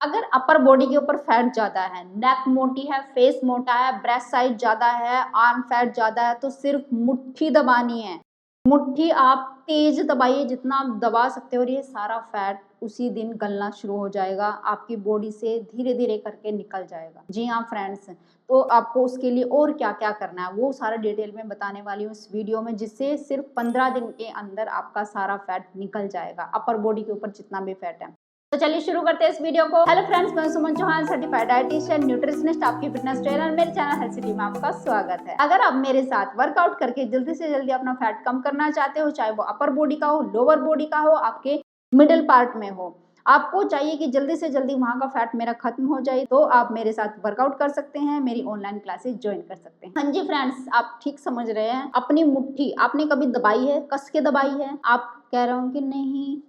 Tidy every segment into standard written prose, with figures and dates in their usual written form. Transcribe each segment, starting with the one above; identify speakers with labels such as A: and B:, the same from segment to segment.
A: अगर upper body के ऊपर फैट ज्यादा है, नेक मोटी है, फेस मोटा है, ब्रेस्ट साइज ज्यादा है, आर्म फैट ज्यादा है, तो सिर्फ मुट्ठी दबानी है। मुट्ठी आप तेज दबाइए, जितना आप दबा सकते हो, और ये सारा फैट उसी दिन गलना शुरू हो जाएगा, आपकी बॉडी से धीरे धीरे करके निकल जाएगा। जी हाँ फ्रेंड्स, तो आपको उसके लिए और क्या क्या करना है वो सारा डिटेल में बताने वाली हूँ इस वीडियो में, जिससे सिर्फ 15 दिन के अंदर आपका सारा फैट निकल जाएगा, अपर बॉडी के ऊपर जितना भी फैट है। तो चलिए शुरू करते हैं इस वीडियो को। हेलो फ्रेंड्स, मैं सुमन चौहान, सर्टिफाइड डाइटिशियन, न्यूट्रिशनिस्ट, आपकी फिटनेस ट्रेनर। मेरे चैनल हेल्थ सिटी में आपका स्वागत है। अगर आप मेरे साथ वर्कआउट करके जल्दी से जल्दी अपना फैट कम करना चाहते हो, चाहे वो अपर बॉडी का हो, लोअर बॉडी का हो, आपके मिडिल पार्ट में हो, आपको चाहिए कि जल्दी से जल्दी वहां का फैट मेरा खत्म हो जाए, तो आप मेरे साथ वर्कआउट कर सकते हैं, मेरी ऑनलाइन क्लासेस ज्वाइन कर सकते हैं। हाँ जी फ्रेंड्स, आप ठीक समझ रहे हैं। अपनी मुट्ठी आपने कभी दबाई है, कस के दबाई है? आप कह रहे हो कि नहीं,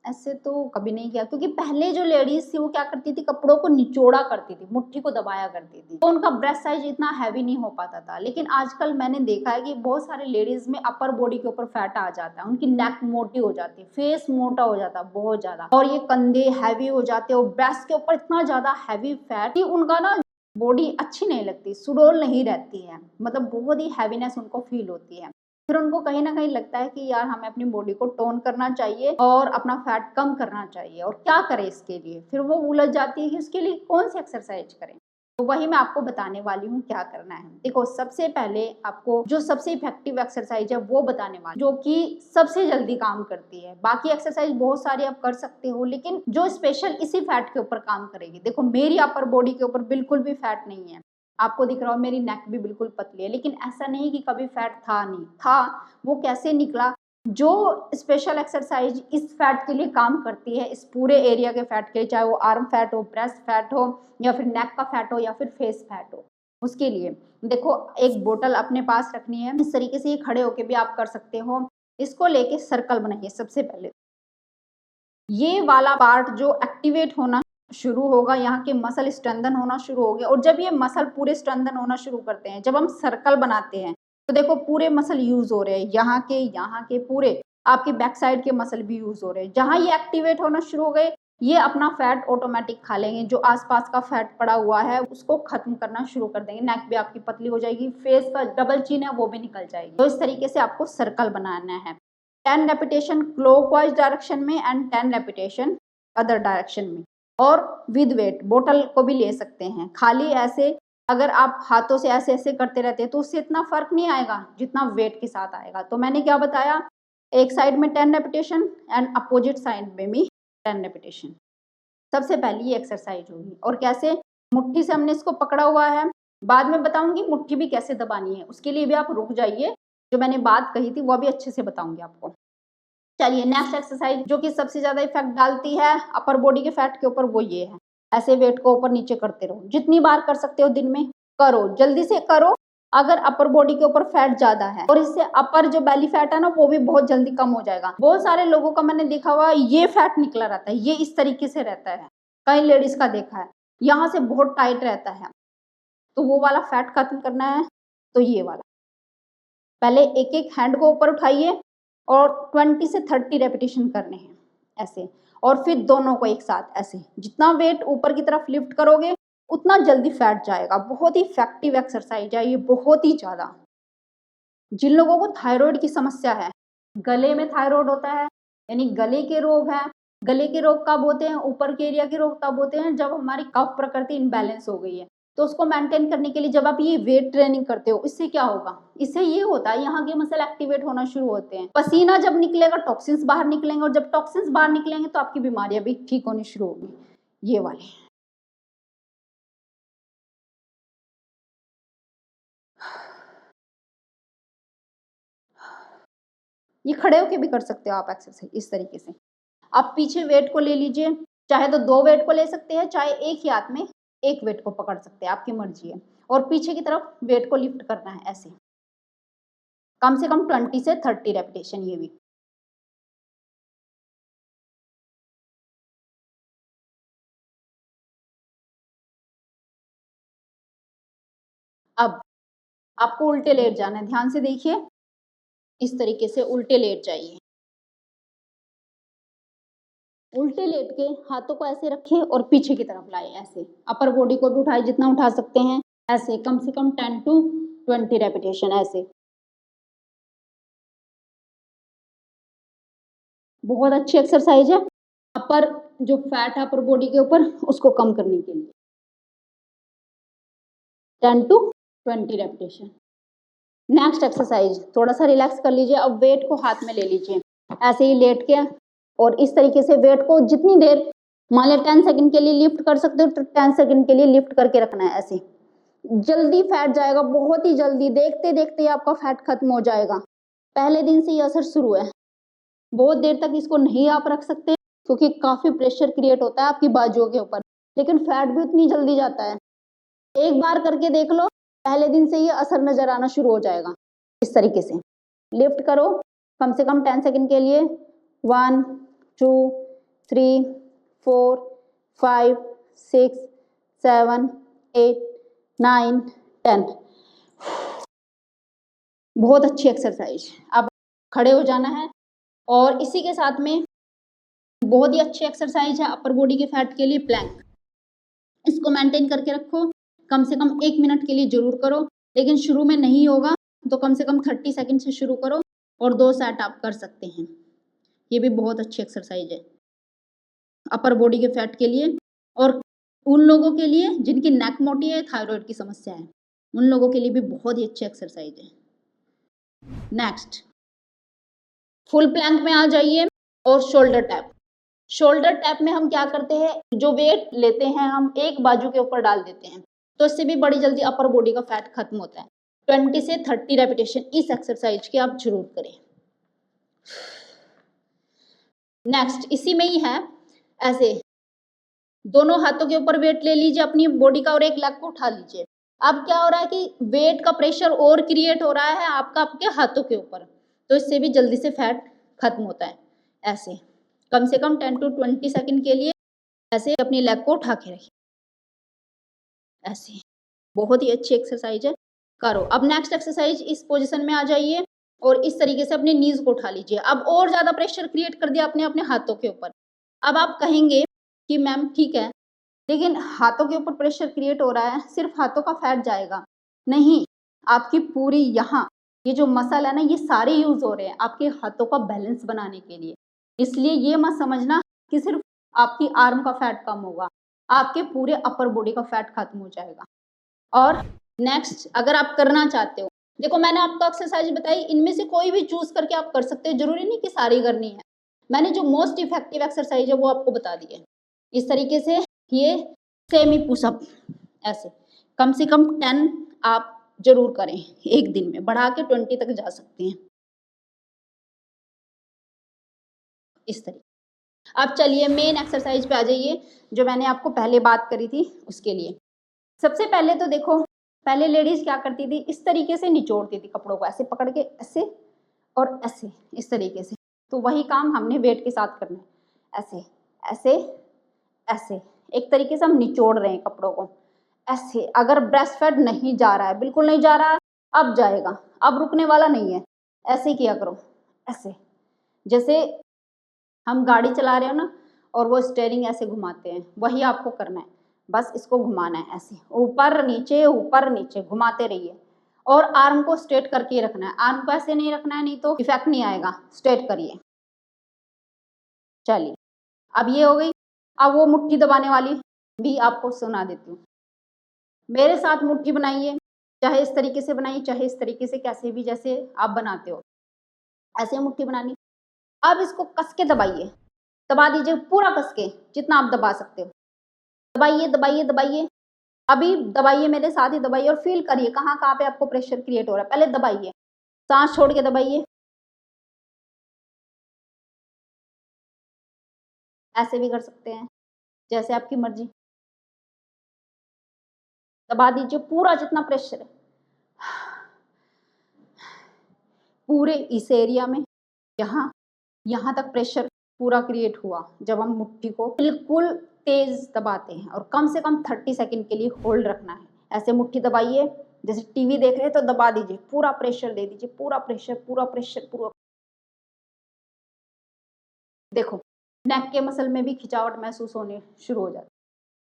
A: ऐसे तो कभी नहीं किया, क्योंकि पहले जो लेडीज थी वो क्या करती थी, कपड़ों को निचोड़ा करती थी, मुट्ठी को दबाया करती थी, तो उनका ब्रेस्ट साइज इतना हैवी नहीं हो पाता था। लेकिन आजकल मैंने देखा है कि बहुत सारे लेडीज में अपर बॉडी के ऊपर फैट आ जाता है, उनकी नेक मोटी हो जाती है, फेस मोटा हो जाता है बहुत ज्यादा, और ये कंधे हैवी हो जाते हैं, और ब्रेस्ट के ऊपर इतना ज्यादा हैवी फैट कि उनका ना बॉडी अच्छी नहीं लगती, सुडौल नहीं रहती है, मतलब बहुत ही हैवीनेस उनको फील होती है। फिर उनको कहीं ना कहीं लगता है कि यार हमें अपनी बॉडी को टोन करना चाहिए और अपना फैट कम करना चाहिए, और क्या करें इसके लिए। फिर वो उलझ जाती है कि उसके लिए कौन सी एक्सरसाइज करें। तो वही मैं आपको बताने वाली हूँ क्या करना है। देखो, सबसे पहले आपको जो सबसे इफेक्टिव एक्सरसाइज है वो बताने वाली, जो कि सबसे जल्दी काम करती है। बाकी एक्सरसाइज बहुत सारी आप कर सकते हो, लेकिन जो स्पेशल इसी फैट के ऊपर काम करेगी। देखो, मेरी अपर बॉडी के ऊपर बिल्कुल भी फैट नहीं है, आपको दिख रहा हो, मेरी नेक भी बिल्कुल पतली है, लेकिन ऐसा नहीं कि कभी फैट था नहीं था। वो कैसे निकला? जो स्पेशल एक्सरसाइज इस फैट के लिए काम करती है, इस पूरे एरिया के फैट के लिए, चाहे वो आर्म फैट हो, ब्रेस्ट फैट हो, या फिर नेक का फैट हो, या फिर फेस फैट हो, उसके लिए देखो, एक बोतल अपने पास रखनी है। इस तरीके से ये खड़े होके भी आप कर सकते हो। इसको लेके सर्कल बनाइए। सबसे पहले ये वाला पार्ट जो एक्टिवेट होना शुरू होगा, यहाँ के मसल स्ट्रेंथन होना शुरू हो गया, और जब ये मसल पूरे स्ट्रेंथन होना शुरू करते हैं, जब हम सर्कल बनाते हैं, तो देखो पूरे मसल यूज हो रहे हैं, यहाँ के पूरे आपके बैक साइड के मसल भी यूज हो रहे हैं। जहां ये एक्टिवेट होना शुरू हो गए, ये अपना फैट ऑटोमेटिक खा लेंगे, जो आसपास का फैट पड़ा हुआ है उसको खत्म करना शुरू कर देंगे। नेक भी आपकी पतली हो जाएगी, फेस का डबल चिन है वो भी निकल जाएगी। तो इस तरीके से आपको सर्कल बनाना है। 10 रेपिटेशन क्लॉकवाइज डायरेक्शन में एंड 10 रेपिटेशन अदर डायरेक्शन में, और विद वेट। बोतल को भी ले सकते हैं खाली ऐसे। अगर आप हाथों से ऐसे ऐसे करते रहते हैं तो उससे इतना फर्क नहीं आएगा जितना वेट के साथ आएगा। तो मैंने क्या बताया, एक साइड में 10 रेपिटेशन एंड अपोजिट साइड में भी 10 रेपिटेशन। सबसे पहली ये एक्सरसाइज होगी। और कैसे? मुट्ठी से हमने इसको पकड़ा हुआ है, बाद में बताऊंगी मुट्ठी भी कैसे दबानी है, उसके लिए भी आप रुक जाइए, जो मैंने बात कही थी वो भी अच्छे से बताऊंगी आपको। चलिए, नेक्स्ट एक्सरसाइज जो कि सबसे ज्यादा इफेक्ट डालती है अपर बॉडी के फैट के ऊपर, वो ये है। ऐसे वेट को ऊपर नीचे करते रहो, जितनी बार कर सकते हो दिन में करो, जल्दी से करो। अगर अपर बॉडी के ऊपर फैट ज्यादा है, और इससे अपर जो बेली फैट है ना, वो भी बहुत जल्दी कम हो जाएगा। बहुत सारे लोगों का मैंने देखा हुआ ये फैट निकला रहता है, ये इस तरीके से रहता है, कई लेडीज का देखा है, यहाँ से बहुत टाइट रहता है। तो वो वाला फैट खत्म करना है, तो ये वाला पहले एक एक हैंड को ऊपर उठाइए और 20 से 30 रेपिटेशन करने हैं ऐसे, और फिर दोनों को एक साथ ऐसे। जितना वेट ऊपर की तरफ लिफ्ट करोगे उतना जल्दी फैट जाएगा। बहुत ही इफेक्टिव एक्सरसाइज है ये, बहुत ही ज्यादा। जिन लोगों को थायराइड की समस्या है, गले में थायराइड होता है, यानी गले के रोग है। गले के रोग कब होते हैं? ऊपर के एरिया के रोग तब होते हैं जब हमारी कफ प्रकृति इनबैलेंस हो गई है। तो उसको मेंटेन करने के लिए जब आप ये वेट ट्रेनिंग करते हो, इससे क्या होगा? इससे ये होता है, यहाँ के मसल एक्टिवेट होना शुरू होते हैं। पसीना जब निकलेगा, टॉक्सिन्स बाहर निकलेंगे, और जब टॉक्सिन्स बाहर निकलेंगे तो आपकी बीमारियां भी ठीक होनी शुरू होगी। ये वाले ये खड़े होके भी कर सकते हो आप एक्सरसाइज इस तरीके से। आप पीछे वेट को ले लीजिए, चाहे तो दो वेट को ले सकते हैं, चाहे एक ही हाथ में एक वेट को पकड़ सकते हैं, आपकी मर्जी है। और पीछे की तरफ वेट को लिफ्ट करना है ऐसे, कम से कम 20 से 30 रेपिटेशन ये भी। अब आपको उल्टे लेट जाना है, ध्यान से देखिए, इस तरीके से उल्टे लेट जाइए। उल्टे लेट के हाथों को ऐसे रखें और पीछे की तरफ लाए, ऐसे अपर बॉडी को भी उठाए जितना उठा सकते हैं, ऐसे कम से कम 10 to 20 रेपिटेशन। ऐसे बहुत अच्छी एक्सरसाइज है अपर जो फैट है अपर बॉडी के ऊपर उसको कम करने के लिए। 10 to 20 रेपिटेशन। नेक्स्ट एक्सरसाइज, थोड़ा सा रिलैक्स कर लीजिए। अब वेट को हाथ में ले लीजिए, ऐसे ही लेट के और इस तरीके से वेट को जितनी देर, मान लिया 10 सेकंड के लिए लिफ्ट कर सकते हो तो 10 सेकंड के लिए लिफ्ट करके रखना है। ऐसे जल्दी फैट जाएगा, बहुत ही जल्दी, देखते देखते आपका फैट खत्म हो जाएगा। पहले दिन से ये असर शुरू है। बहुत देर तक इसको नहीं आप रख सकते क्योंकि काफी प्रेशर क्रिएट होता है आपकी बाजुओं के ऊपर, लेकिन फैट भी उतनी जल्दी जाता है। एक बार करके देख लो, पहले दिन से ये असर नजर आना शुरू हो जाएगा। इस तरीके से लिफ्ट करो कम से कम 10 सेकंड के लिए। 1 2 3 4 5 6 7 8 9 10। बहुत अच्छी एक्सरसाइज। अब खड़े हो जाना है और इसी के साथ में बहुत ही अच्छी एक्सरसाइज है अपर बॉडी के फैट के लिए, प्लैंक। इसको मेंटेन करके रखो, कम से कम 1 मिनट के लिए जरूर करो, लेकिन शुरू में नहीं होगा तो कम से कम 30 सेकंड से शुरू करो और 2 सेट आप कर सकते हैं। ये भी बहुत अच्छी एक्सरसाइज है अपर बॉडी के फैट के लिए और उन लोगों के लिए जिनकी नेक मोटी है, थायराइड की समस्या है, उन लोगों के लिए भी बहुत ही अच्छी एक्सरसाइज है। नेक्स्ट, फुल प्लैंक में आ जाइए और शोल्डर टैप। शोल्डर टैप में हम क्या करते हैं, जो वेट लेते हैं हम एक बाजू के ऊपर डाल देते हैं, तो इससे भी बड़ी जल्दी अपर बॉडी का फैट खत्म होता है। 20 से 30 रेपिटेशन इस एक्सरसाइज की आप जरूर करें। नेक्स्ट, इसी में ही है, ऐसे दोनों हाथों के ऊपर वेट ले लीजिए अपनी बॉडी का और एक लेग को उठा लीजिए। अब क्या हो रहा है कि वेट का प्रेशर और क्रिएट हो रहा है आपके हाथों के ऊपर, तो इससे भी जल्दी से फैट खत्म होता है। ऐसे कम से कम 10 to 20 सेकंड के लिए ऐसे अपनी लेग को उठा के रखिए। ऐसे बहुत ही अच्छी एक्सरसाइज है, करो। अब नेक्स्ट एक्सरसाइज, इस पोजीशन में आ जाइए और इस तरीके से अपने नीज को उठा लीजिए। अब और ज्यादा प्रेशर क्रिएट कर दिया अपने अपने हाथों के ऊपर। अब आप कहेंगे कि मैम ठीक है, लेकिन हाथों के ऊपर प्रेशर क्रिएट हो रहा है, सिर्फ हाथों का फैट जाएगा। नहीं, आपकी पूरी यहाँ ये जो मसल है ना, ये सारे यूज हो रहे हैं आपके हाथों का बैलेंस बनाने के लिए। इसलिए ये मत समझना कि सिर्फ आपकी आर्म का फैट कम होगा, आपके पूरे अपर बॉडी का फैट खत्म हो जाएगा। और नेक्स्ट, अगर आप करना चाहते हो, देखो मैंने आपको एक्सरसाइज बताई, इनमें से कोई भी चूज करके आप कर सकते हो, जरूरी नहीं कि सारी करनी है। मैंने जो मोस्ट इफेक्टिव एक्सरसाइज है वो आपको बता दी है। इस तरीके से ये सेमी पुशअप, ऐसे कम से कम 10 आप जरूर करें एक दिन में, बढ़ा के 20 तक जा सकते हैं। इस तरीके। अब चलिए मेन एक्सरसाइज पे आ जाइए, जो मैंने आपको पहले बात करी थी उसके लिए। सबसे पहले तो देखो, पहले लेडीज क्या करती थी, इस तरीके से निचोड़ती थी कपड़ों को, ऐसे पकड़ के ऐसे और ऐसे, इस तरीके से। तो वही काम हमने वेट के साथ करना है, ऐसे ऐसे ऐसे, एक तरीके से हम निचोड़ रहे हैं कपड़ों को ऐसे। अगर ब्रेस्ट फैट नहीं जा रहा है, बिल्कुल नहीं जा रहा है, अब जाएगा, अब रुकने वाला नहीं है। ऐसे किया करो, ऐसे जैसे हम गाड़ी चला रहे हो ना और वो स्टेयरिंग ऐसे घुमाते हैं, वही आपको करना है। बस इसको घुमाना है ऐसे, ऊपर नीचे घुमाते रहिए और आर्म को स्ट्रेट करके रखना है। आर्म को ऐसे नहीं रखना है, नहीं तो इफेक्ट नहीं आएगा। स्ट्रेट करिए। चलिए, अब ये हो गई। अब वो मुट्ठी दबाने वाली भी आपको सुना देती हूँ। मेरे साथ मुट्ठी बनाइए, चाहे इस तरीके से बनाइए, चाहे इस तरीके से, कैसे भी जैसे आप बनाते हो, ऐसे मुट्ठी बनानी। अब इसको कस के दबाइए, दबा दीजिए पूरा कस के, जितना आप दबा सकते हो। दबाइए दबाइए दबाइए, अभी दबाइए, मेरे साथ ही दबाइए और फील करिए कहाँ कहाँ पे आपको प्रेशर क्रिएट हो रहा है। पहले दबाइए, सांस छोड़ के दबाइए, ऐसे भी कर सकते हैं, जैसे आपकी मर्जी। दबा दीजिए पूरा जितना प्रेशर है, पूरे इस एरिया में, यहाँ तक प्रेशर पूरा क्रिएट हुआ जब हम मुट्ठी को बिल्कुल तेज दबाते हैं। और कम से कम 30 सेकंड के लिए होल्ड रखना है। ऐसे मुट्ठी दबाइए, जैसे टीवी देख रहे हैं तो दबा दीजिए, पूरा प्रेशर दे दीजिए, पूरा प्रेशर पूरा प्रेशर पूरा। देखो नेक के मसल में भी खिंचावट महसूस होनी शुरू हो जाती है।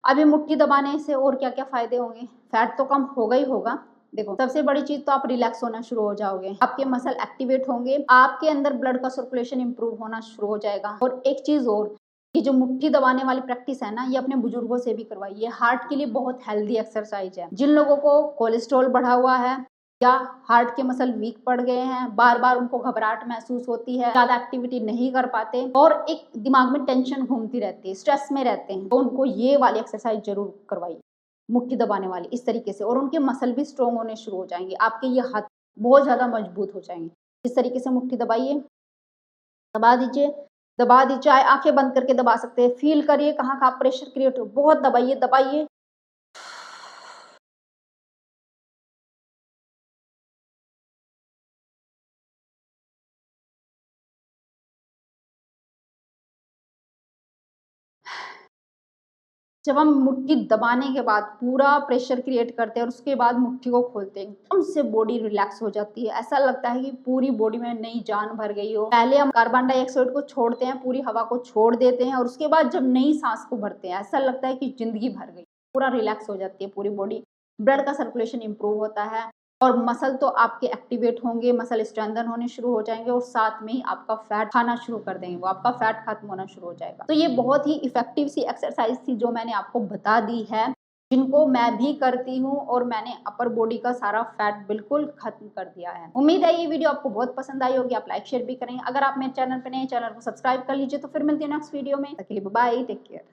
A: अभी मुट्ठी दबाने से और क्या क्या फायदे होंगे? फैट तो कम होगा ही होगा। देखो, सबसे बड़ी चीज तो आप रिलैक्स होना शुरू हो जाओगे, आपके मसल एक्टिवेट होंगे, आपके अंदर ब्लड का सर्कुलेशन इंप्रूव होना शुरू हो जाएगा। और एक चीज और, ये जो मुट्ठी दबाने वाली प्रैक्टिस है ना, ये अपने बुजुर्गों से भी करवाइए। हार्ट के लिए बहुत हेल्दी एक्सरसाइज है। जिन लोगों को कोलेस्ट्रॉल बढ़ा हुआ है या हार्ट के मसल वीक पड़ गए हैं, बार बार उनको घबराहट महसूस होती है, ज्यादा एक्टिविटी नहीं कर पाते और एक दिमाग में टेंशन घूमती रहती है, स्ट्रेस में रहते हैं, तो उनको ये वाली एक्सरसाइज जरूर करवाइए, मुट्ठी दबाने वाली, इस तरीके से। और उनके मसल भी स्ट्रोंग होने शुरू हो जाएंगे, आपके ये हाथ बहुत ज्यादा मजबूत हो जाएंगे। इस तरीके से मुट्ठी दबाइए, दबा दीजिए, दबा दीजिए। आंखें बंद करके दबा सकते हैं, फील करिए कहाँ का प्रेशर क्रिएट हो, बहुत दबाइए, दबाइए। जब हम मुट्ठी दबाने के बाद पूरा प्रेशर क्रिएट करते हैं और उसके बाद मुट्ठी को खोलते हैं, एकदम से बॉडी रिलैक्स हो जाती है। ऐसा लगता है कि पूरी बॉडी में नई जान भर गई हो। पहले हम कार्बन डाइऑक्साइड को छोड़ते हैं, पूरी हवा को छोड़ देते हैं और उसके बाद जब नई सांस को भरते हैं, ऐसा लगता है कि जिंदगी भर गई, पूरा रिलैक्स हो जाती है पूरी बॉडी। ब्लड का सर्कुलेशन इंप्रूव होता है और मसल तो आपके एक्टिवेट होंगे, मसल स्ट्रेंथन होने शुरू हो जाएंगे और साथ में ही आपका फैट खाना शुरू कर देंगे, वो आपका फैट खत्म होना शुरू हो जाएगा। तो ये बहुत ही इफेक्टिव सी एक्सरसाइज थी जो मैंने आपको बता दी है, जिनको मैं भी करती हूँ और मैंने अपर बॉडी का सारा फैट बिल्कुल खत्म कर दिया है। उम्मीद है ये वीडियो आपको बहुत पसंद आई होगी, आप लाइक शेयर भी करें। अगर आप मेरे चैनल पर नए, चैनल को सब्सक्राइब कर लीजिए। तो फिर मिलती है नेक्स्ट वीडियो में, तब के लिए बाय, टेक केयर।